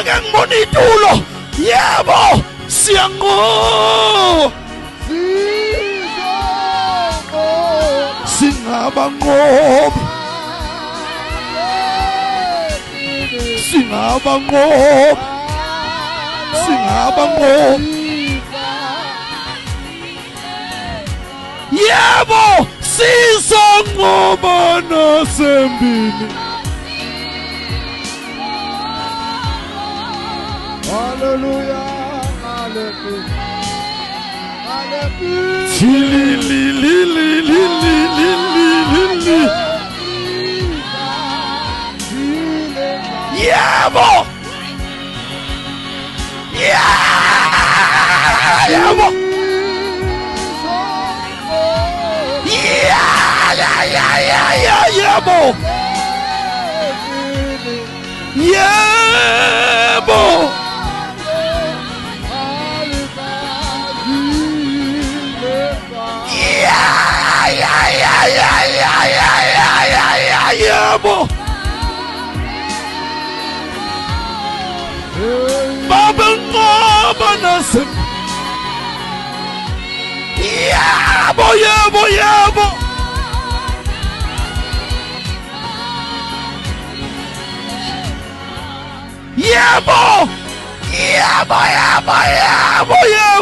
ake ngibona itulo. Yebo, siyanqoba. Singaba ngoba. Singaba ngoba. Singaba ngoba. Yebo, sizonqoba nasembili. Hallelujah, hallelujah, hallelujah. Yebo. Yebo. Yebo. Yebo. Yebo. Baba ngoba nasem. Yebo, yebo, yebo. Yebo. Yebo, yebo, yebo, yebo.